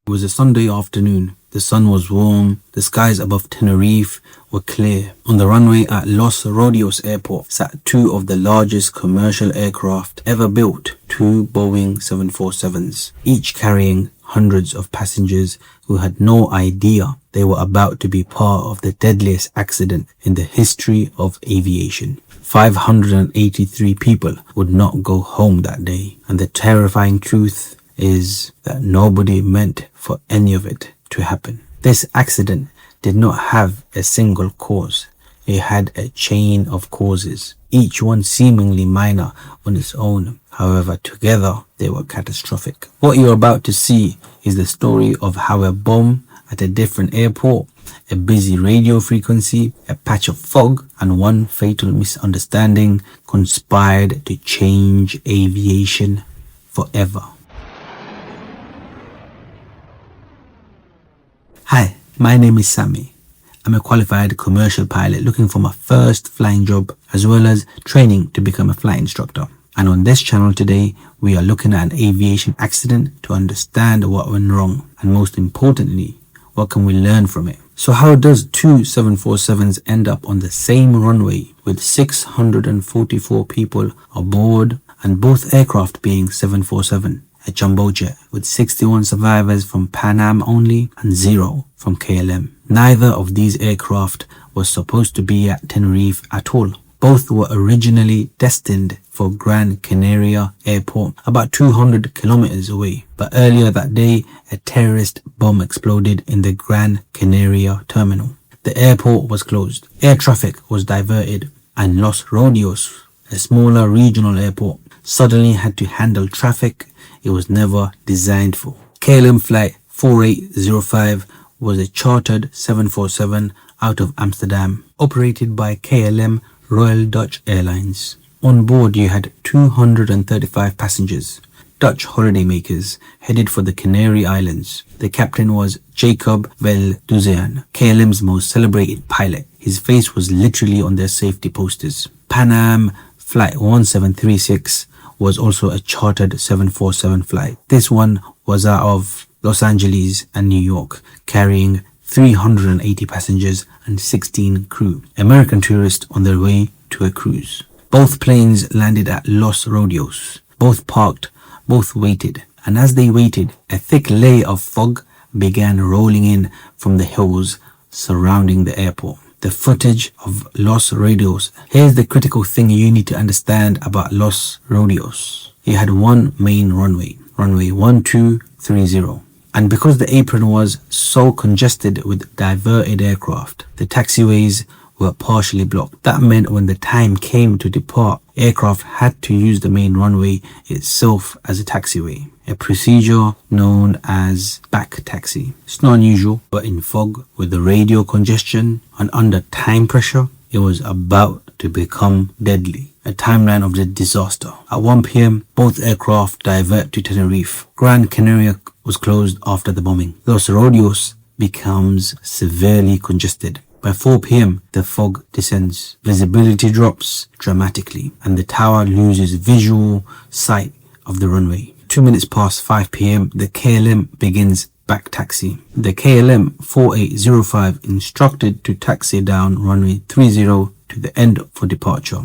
It was a Sunday afternoon. The sun was warm. The skies above Tenerife were clear. On the runway at Los Rodeos Airport sat two of the largest commercial aircraft ever built, two Boeing 747s, each carrying hundreds of passengers who had no idea they were about to be part of the deadliest accident in the history of aviation. 583 people would not go home that day, and the terrifying truth is that nobody meant for any of it to happen. This accident did not have a single cause. It had a chain of causes, each one seemingly minor on its own. However, together they were catastrophic. What you're about to see is the story of how a bomb at a different airport, a busy radio frequency, a patch of fog, and one fatal misunderstanding conspired to change aviation forever. Hi, my name is Sammy. I'm a qualified commercial pilot looking for my first flying job as well as training to become a flight instructor. And on this channel today, we are looking at an aviation accident to understand what went wrong and most importantly, what can we learn from it. So how does two 747s end up on the same runway with 644 people aboard and both aircraft being 747? A jumbo jet with 61 survivors from Pan Am only and 0 from KLM. Neither of these aircraft was supposed to be at Tenerife at all. Both were originally destined for Gran Canaria Airport, about 200 kilometers away. But earlier that day, a terrorist bomb exploded in the Gran Canaria terminal. The airport was closed. Air traffic was diverted, and Los Rodeos, a smaller regional airport, suddenly had to handle traffic it was never designed for. KLM Flight 4805 was a chartered 747 out of Amsterdam, operated by KLM Royal Dutch Airlines. On board you had 235 passengers, Dutch holidaymakers headed for the Canary Islands. The captain was Jacob Velduzean, KLM's most celebrated pilot. His face was literally on their safety posters. Pan Am Flight 1736 was also a chartered 747 flight. This one was out of Los Angeles and New York, carrying 380 passengers and 16 crew, American tourists on their way to a cruise. Both planes landed at Los Rodeos. Both parked, both waited, and as they waited, a thick layer of fog began rolling in from the hills surrounding the airport. The footage of Los Rodeos. Here's the critical thing you need to understand about Los Rodeos. It had one main runway 1230. And because the apron was so congested with diverted aircraft, the taxiways were partially blocked. That meant when the time came to depart, aircraft had to use the main runway itself as a taxiway, a procedure known as back taxi. It's not unusual, but in fog, with the radio congestion and under time pressure, it was about to become deadly. A timeline of the disaster. At 1 p.m, both aircraft divert to Tenerife. Gran Canaria was closed after the bombing. Los Rodeos becomes severely congested. By 4 p.m, the fog descends. Visibility drops dramatically and the tower loses visual sight of the runway. 2 minutes past 5 p.m, the KLM begins back taxi. The KLM 4805 instructed to taxi down runway 30 to the end for departure.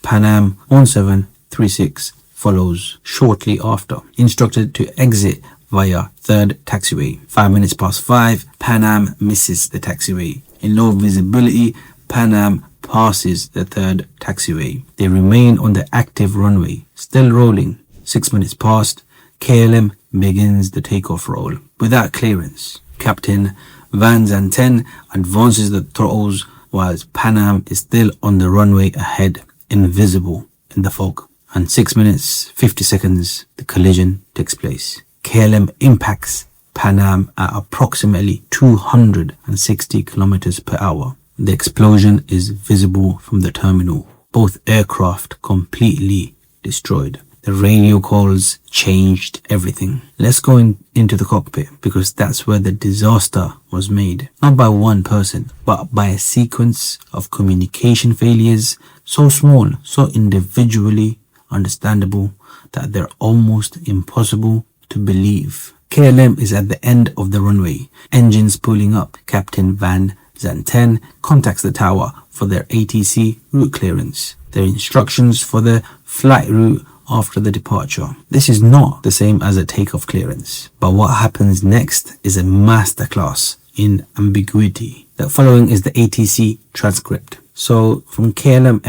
Pan Am 1736 follows shortly after, instructed to exit via third taxiway. 5 minutes past 5, Pan Am misses the taxiway. In low visibility, Pan Am passes the third taxiway. They remain on the active runway, still rolling. 6 minutes past, KLM begins the takeoff roll. Without clearance, Captain Van Zanten advances the throttles whilst Pan Am is still on the runway ahead, invisible in the fog. And 6 minutes 50 seconds, the collision takes place. KLM impacts Pan Am at approximately 260 kilometers per hour. The explosion is visible from the terminal. Both aircraft completely destroyed. The radio calls changed everything. Let's go into the cockpit because that's where the disaster was made. Not by one person, but by a sequence of communication failures so small, so individually understandable that they're almost impossible to believe. KLM is at the end of the runway, engines pulling up. Captain Van Zanten contacts the tower for their ATC route clearance, their instructions for the flight route after the departure. This is not the same as a takeoff clearance, but what happens next is a masterclass in ambiguity. The following is the ATC transcript. So from KLM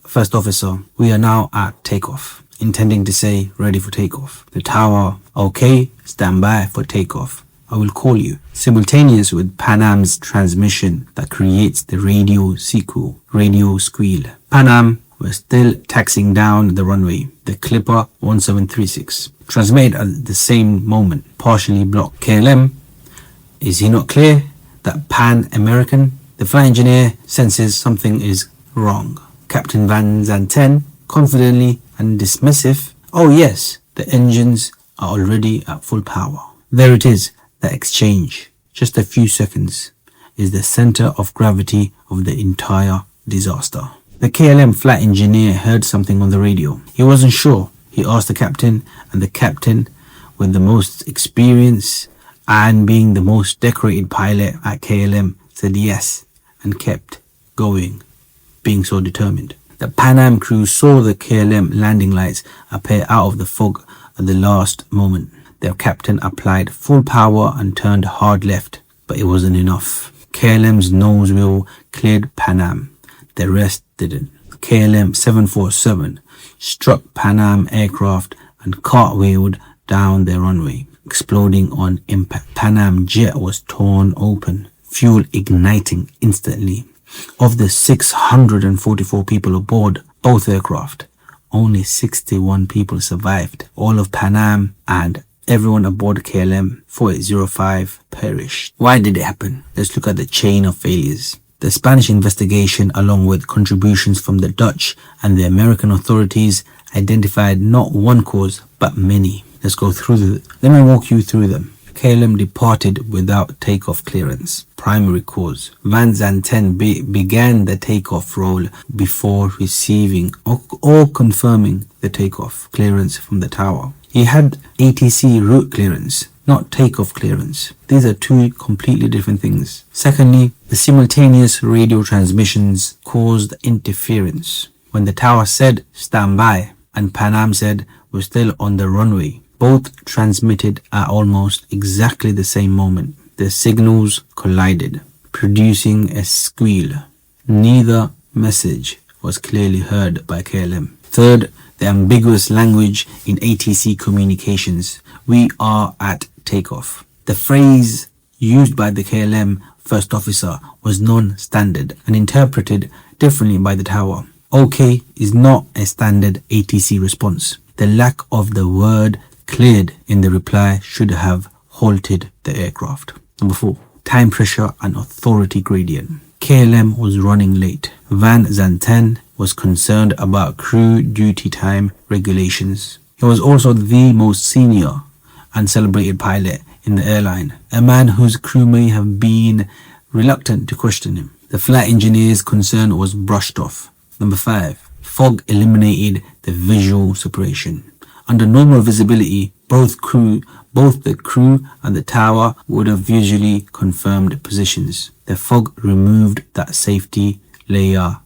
First Officer, we are now at takeoff, intending to say ready for takeoff. The tower, okay, stand by for takeoff. I will call you. Simultaneous with Pan Am's transmission that creates the radio squeal. Pan Am were still taxiing down the runway. The Clipper 1736 transmitted at the same moment, partially blocked. KLM, is he not clear that Pan American? The flight engineer senses something is wrong. Captain Van Zanten, confidently and dismissive, oh yes, the engines are already at full power. There it is, the exchange. Just a few seconds is the center of gravity of the entire disaster. The KLM flight engineer heard something on the radio. He wasn't sure. He asked the captain, and the captain, with the most experience and being the most decorated pilot at KLM, said yes and kept going, being so determined. The Pan Am crew saw the KLM landing lights appear out of the fog at the last moment. Their captain applied full power and turned hard left, but it wasn't enough. KLM's nose wheel cleared Pan Am. The rest didn't. KLM 747 struck Pan Am aircraft and cartwheeled down their runway, exploding on impact. Pan Am jet was torn open, fuel igniting instantly. Of the 644 people aboard both aircraft, only 61 people survived. All of Pan Am and everyone aboard KLM 4805 perished. Why did it happen? Let's look at the chain of failures. The Spanish investigation, along with contributions from the Dutch and the American authorities, identified not one cause but many. Let's go through let me walk you through them. KLM departed without takeoff clearance. Primary cause. Van Zanten began the takeoff roll before receiving or confirming the takeoff clearance from the tower. He had ATC route clearance, not takeoff clearance. These are two completely different things. Secondly, the simultaneous radio transmissions caused interference. When the tower said stand by and Pan Am said we're still on the runway, both transmitted at almost exactly the same moment. The signals collided, producing a squeal. Neither message was clearly heard by KLM. Third, the ambiguous language in ATC communications. We are at takeoff. The phrase used by the KLM first officer was non-standard and interpreted differently by the tower. OK is not a standard ATC response. The lack of the word cleared in the reply should have halted the aircraft. Number 4. Time pressure and authority gradient. KLM was running late. Van Zanten was concerned about crew duty time regulations. He was also the most senior and celebrated pilot in the airline, a man whose crew may have been reluctant to question him. The flight engineer's concern was brushed off. Number 5. Fog eliminated the visual separation. Under normal visibility, both the crew and the tower would have visually confirmed positions. The fog removed that safety layer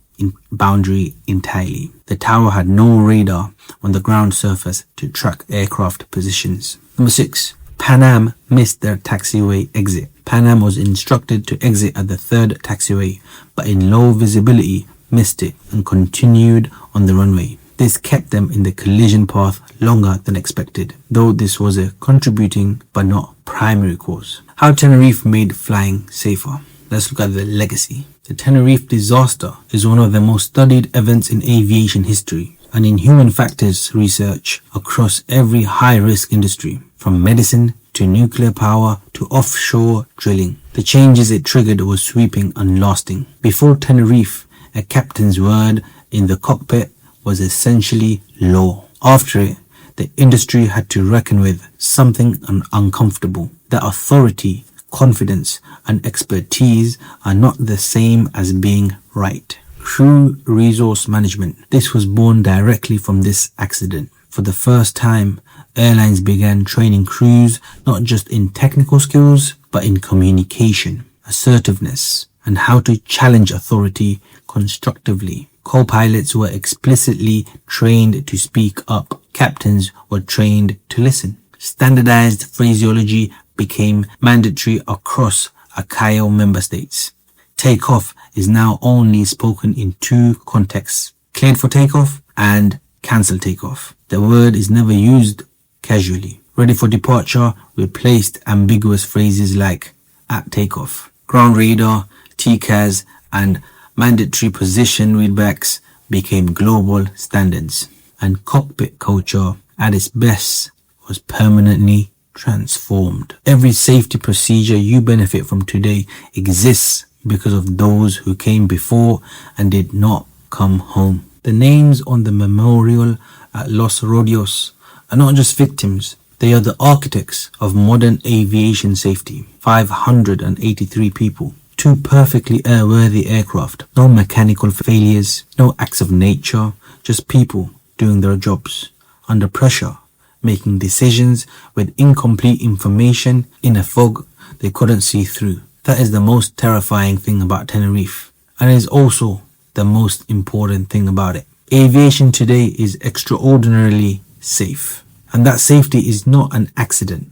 boundary entirely. The tower had no radar on the ground surface to track aircraft positions. Number 6. Pan Am missed their taxiway exit. Pan Am was instructed to exit at the third taxiway, but in low visibility missed it and continued on the runway. This kept them in the collision path longer than expected, though this was a contributing but not primary cause. How Tenerife made flying safer. Let's look at the legacy. The Tenerife disaster is one of the most studied events in aviation history and in human factors research across every high-risk industry, from medicine to nuclear power to offshore drilling. The changes it triggered were sweeping and lasting. Before Tenerife, a captain's word in the cockpit was essentially law. After it, the industry had to reckon with something uncomfortable. That authority, confidence, and expertise are not the same as being right. Crew resource management. This was born directly from this accident. For the first time, airlines began training crews not just in technical skills, but in communication, assertiveness, and how to challenge authority constructively. Co-pilots were explicitly trained to speak up. Captains were trained to listen. Standardized phraseology became mandatory across ICAO member states. Takeoff is now only spoken in two contexts: cleared for takeoff and cancel takeoff. The word is never used casually. Ready for departure replaced ambiguous phrases like at takeoff. Ground radar, TCAS, and mandatory position readbacks became global standards. And cockpit culture at its best was permanently transformed. Every safety procedure you benefit from today exists because of those who came before and did not come home. The names on the memorial at Los Rodeos are not just victims, they are the architects of modern aviation safety. 583 people, 2 perfectly airworthy aircraft, no mechanical failures, no acts of nature, just people doing their jobs under pressure, making decisions with incomplete information in a fog they couldn't see through. That is the most terrifying thing about Tenerife, and it is also the most important thing about it. Aviation today is extraordinarily safe, and that safety is not an accident.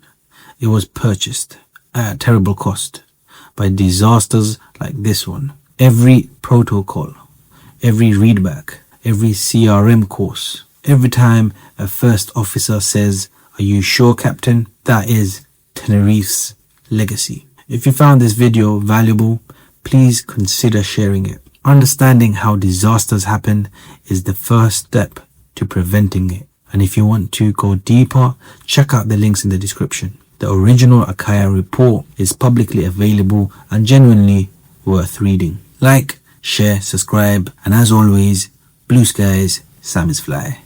It was purchased at a terrible cost by disasters like this one. Every protocol, every readback, every CRM course, every time a first officer says, "Are you sure, Captain?" that is Tenerife's legacy. If you found this video valuable, please consider sharing it. Understanding how disasters happen is the first step to preventing it. And if you want to go deeper, check out the links in the description. The original ICAO report is publicly available and genuinely worth reading. Like, share, subscribe, and as always, blue skies, Sam is fly.